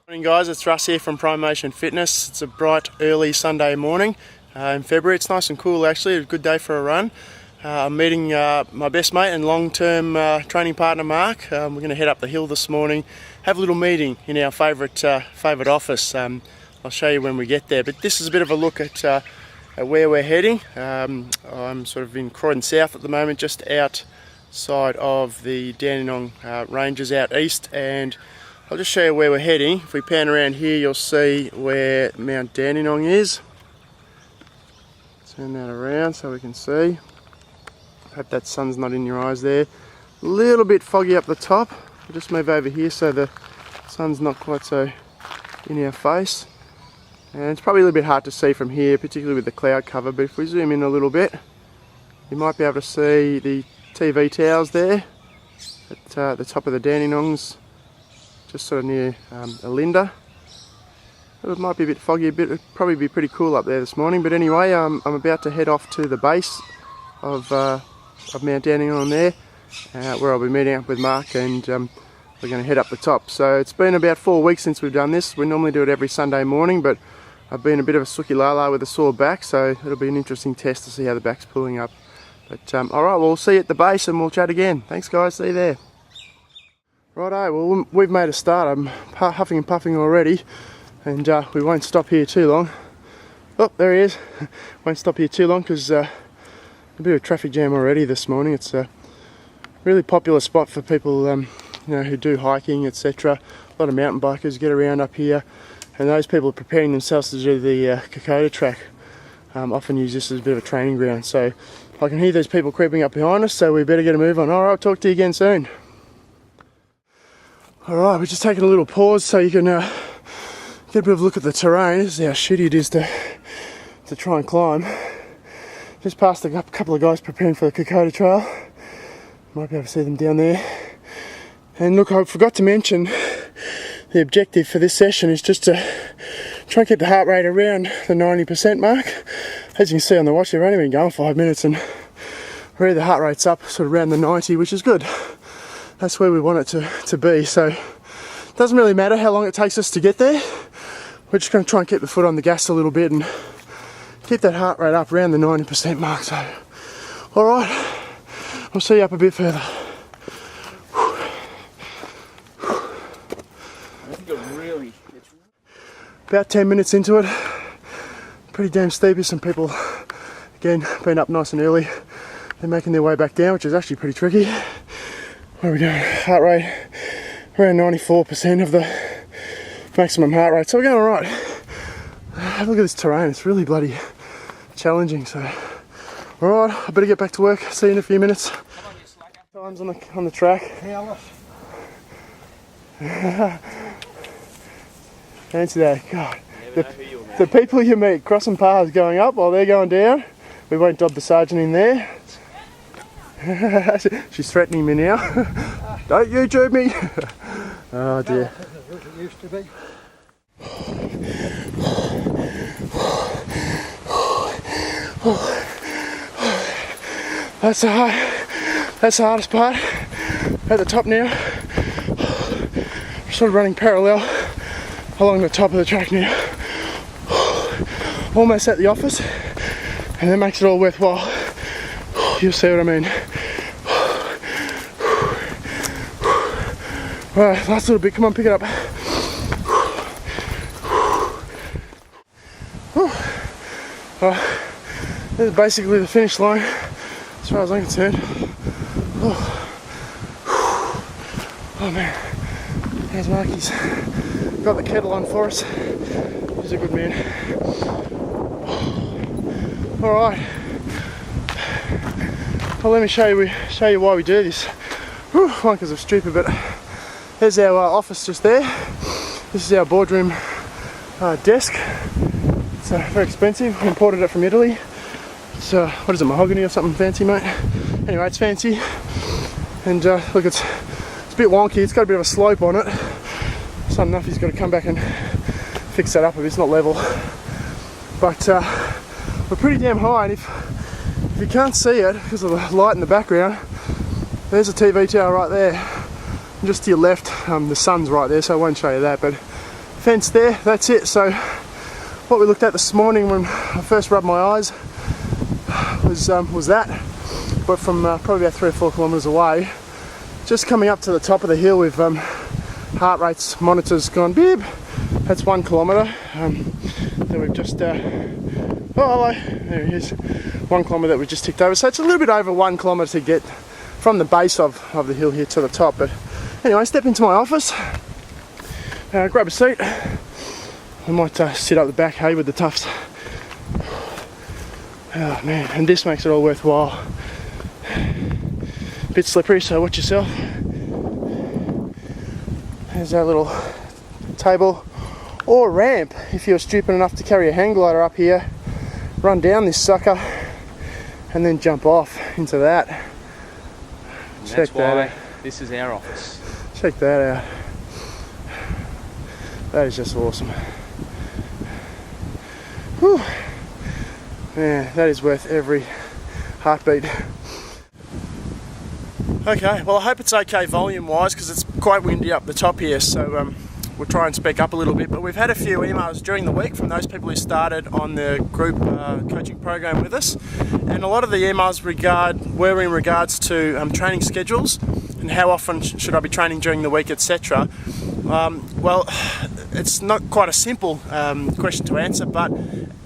Morning guys, it's Russ here from Promotion Fitness. It's a bright early Sunday morning in February. It's nice and cool actually, a good day for a run. I'm meeting my best mate and long-term training partner Mark. We're going to head up the hill this morning, have a little meeting in our favourite office. I'll show you when we get there, but this is a bit of a look at where we're heading. I'm sort of in Croydon South at the moment, just outside of the Dandenong Ranges out east, and I'll just show you where we're heading. If we pan around here, you'll see where Mount Dandenong is. Turn that around so we can see. Hope that sun's not in your eyes there. A little bit foggy up the top. I'll just move over here so the sun's not quite so in our face. And it's probably a little bit hard to see from here, particularly with the cloud cover, but if we zoom in a little bit, you might be able to see the TV towers there at the top of the Dandenongs. Just sort of near Alinda. It might be a bit foggy, it'll probably be pretty cool up there this morning, but anyway, I'm about to head off to the base of Mount Dandenong there, where I'll be meeting up with Mark, and we're going to head up the top. So it's been about 4 weeks since we've done this. We normally do it every Sunday morning, but I've been a bit of a sooky lala with a sore back, so it'll be an interesting test to see how the back's pulling up. But alright, we'll see you at the base and we'll chat again. Thanks guys, see you there. Righto, well we've made a start. I'm huffing and puffing already, and we won't stop here too long. Oh, there he is. Won't stop here too long because a bit of a traffic jam already this morning. It's a really popular spot for people you know, who do hiking, etc. A lot of mountain bikers get around up here, and those people are preparing themselves to do the Kokoda track. Often use this as a bit of a training ground. So I can hear these people creeping up behind us, so we better get a move on. Alright, I'll talk to you again soon. Alright, we're just taking a little pause so you can get a bit of a look at the terrain. This is how shitty it is to try and climb. Just past a couple of guys preparing for the Kokoda trail. Might be able to see them down there. And look, I forgot to mention the objective for this session is just to try and keep the heart rate around the 90% mark. As you can see on the watch, we've only been going 5 minutes and really the heart rate's up sort of around the 90, which is good. That's where we want it to be, so it doesn't really matter how long it takes us to get there. We're just going to try and keep the foot on the gas a little bit and keep that heart rate up around the 90% mark. So, alright, we'll see you up a bit further. About 10 minutes into it, pretty damn steep. There's some people, again, been up nice and early. They're making their way back down, which is actually pretty tricky. What are we doing? Heart rate around 94% of the maximum heart rate, so we're going alright. Have a look at this terrain, it's really bloody challenging. So alright, I better get back to work. See you in a few minutes. Times on the track. Fancy that. God, the people you meet crossing paths going up while they're going down. We won't dob the sergeant in there. She's threatening me now. Don't YouTube me. Oh dear. It used to be. That's the hardest part. At the top now. Sort of running parallel along the top of the track now. Almost at the office, and that makes it all worthwhile. You'll see what I mean. Right, last little bit, come on, pick it up. This is basically the finish line, as far as I'm concerned. Oh man, there's Marky's got the kettle on for us. He's a good man. Alright. Well, let me show you why we do this. One, because I'm stupid, but there's our office just there. This is our boardroom desk. It's very expensive. We imported it from Italy. It's what is it, mahogany or something fancy, mate? Anyway, it's fancy. And look, it's a bit wonky. It's got a bit of a slope on it. Son Nuffy's got to come back and fix that up if it's not level. But we're pretty damn high, and if you can't see it because of the light in the background, there's a TV tower right there. And just to your left, the sun's right there, so I won't show you that, but fence there, that's it. So what we looked at this morning when I first rubbed my eyes was that, but from probably about 3 or 4 kilometres away, just coming up to the top of the hill with heart rates monitors gone beep. That's 1 kilometre that we've just oh hello, there he is, 1 kilometre that we just ticked over. So it's a little bit over 1 kilometre to get from the base of the hill here to the top. But anyway, step into my office, grab a seat. I might sit up the back, hey, with the tufts. Oh man, and this makes it all worthwhile. Bit slippery, so watch yourself. There's our little table or ramp if you're stupid enough to carry a hang glider up here, run down this sucker and then jump off into that. And Check that's that why out. this is our office. Check that out. That is just awesome. Whew. Man, that is worth every heartbeat. Okay, well I hope it's okay volume wise because it's quite windy up the top here, so we'll try and speak up a little bit. But we've had a few emails during the week from those people who started on the group coaching program with us, and a lot of the emails were in regards to training schedules and how often should I be training during the week, etc. Well, it's not quite a simple question to answer, but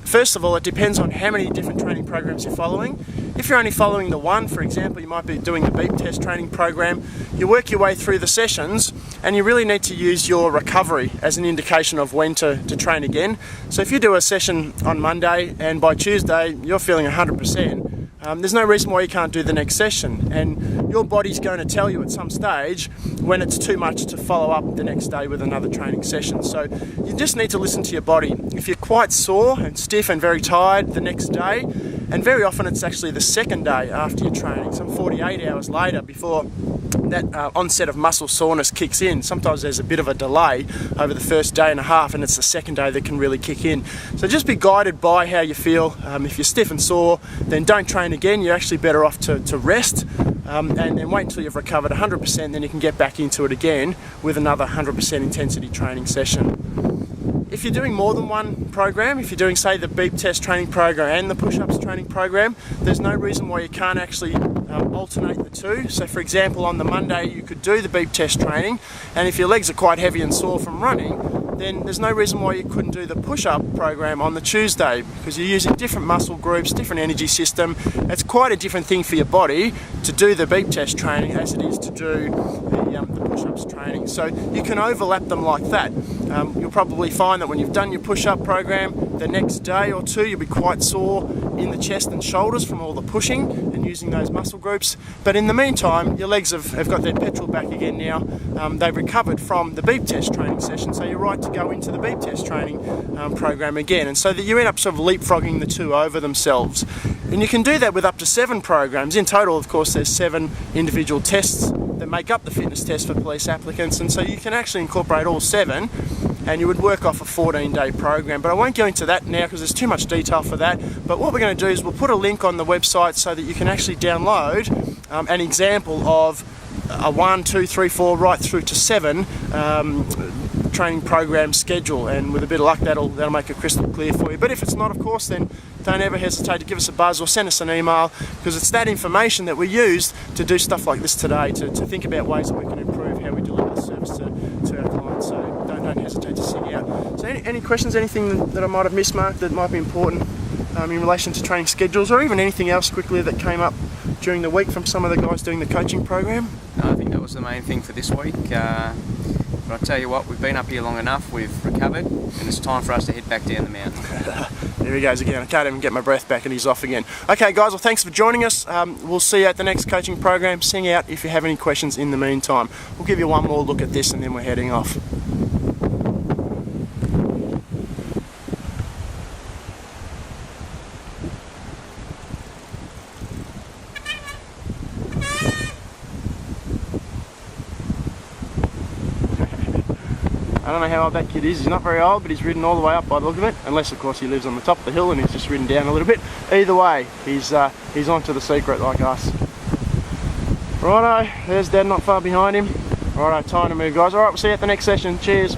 first of all, it depends on how many different training programs you're following. If you're only following the one, for example, you might be doing the beep test training program, you work your way through the sessions and you really need to use your recovery as an indication of when to train again. So if you do a session on Monday and by Tuesday you're feeling 100%, there's no reason why you can't do the next session, and your body's going to tell you at some stage when it's too much to follow up the next day with another training session. So you just need to listen to your body. If you're quite sore and stiff and very tired the next day, and very often it's actually the second day after your training, some 48 hours later before that onset of muscle soreness kicks in. Sometimes there's a bit of a delay over the first day and a half, and it's the second day that can really kick in. So just be guided by how you feel. If you're stiff and sore, then don't train again. You're actually better off to rest and then wait until you've recovered 100%, then you can get back into it again with another 100% intensity training session. If you're doing more than one program, if you're doing, say, the beep test training program and the push-ups training program, there's no reason why you can't actually alternate the two. So for example, on the Monday you could do the beep test training, and if your legs are quite heavy and sore from running, then there's no reason why you couldn't do the push-up program on the Tuesday, because you're using different muscle groups, different energy system. It's quite a different thing for your body to do the beep test training as it is to do the push-ups training. So you can overlap them like that. You'll probably find that when you've done your push-up program, the next day or two you'll be quite sore in the chest and shoulders from all the pushing and using those muscle groups. But in the meantime, your legs have got their petrol back again now. They've recovered from the beep test training session, so you're right to go into the beep test training program again. And so that you end up sort of leapfrogging the two over themselves. And you can do that with up to 7 programs. In total, of course, there's 7 individual tests that make up the fitness test for police applicants, and so you can actually incorporate all 7 and you would work off a 14-day program. But I won't go into that now because there's too much detail for that. But what we're going to do is we'll put a link on the website so that you can actually download an example of a 1, 2, 3, 4 right through to 7 training program schedule, and with a bit of luck that'll make it crystal clear for you. But if it's not, of course, then don't ever hesitate to give us a buzz or send us an email, because it's that information that we use to do stuff like this today, to think about ways that we can improve how we deliver the service to our clients. So don't hesitate to sing out. So any questions, anything that I might have missed, Mark, that might be important in relation to training schedules, or even anything else quickly that came up during the week from some of the guys doing the coaching program? No, I think that was the main thing for this week. But I tell you what, we've been up here long enough, we've recovered, and it's time for us to head back down the mountain. There he goes again. I can't even get my breath back and he's off again. Okay guys, well thanks for joining us. We'll see you at the next coaching program. Sing out if you have any questions in the meantime. We'll give you one more look at this and then we're heading off. I don't know how old that kid is. He's not very old, but he's ridden all the way up by the look of it. Unless, of course, he lives on the top of the hill and he's just ridden down a little bit. Either way, he's onto the secret like us. Righto, there's Dad not far behind him. Righto, time to move, guys. Alright, we'll see you at the next session. Cheers.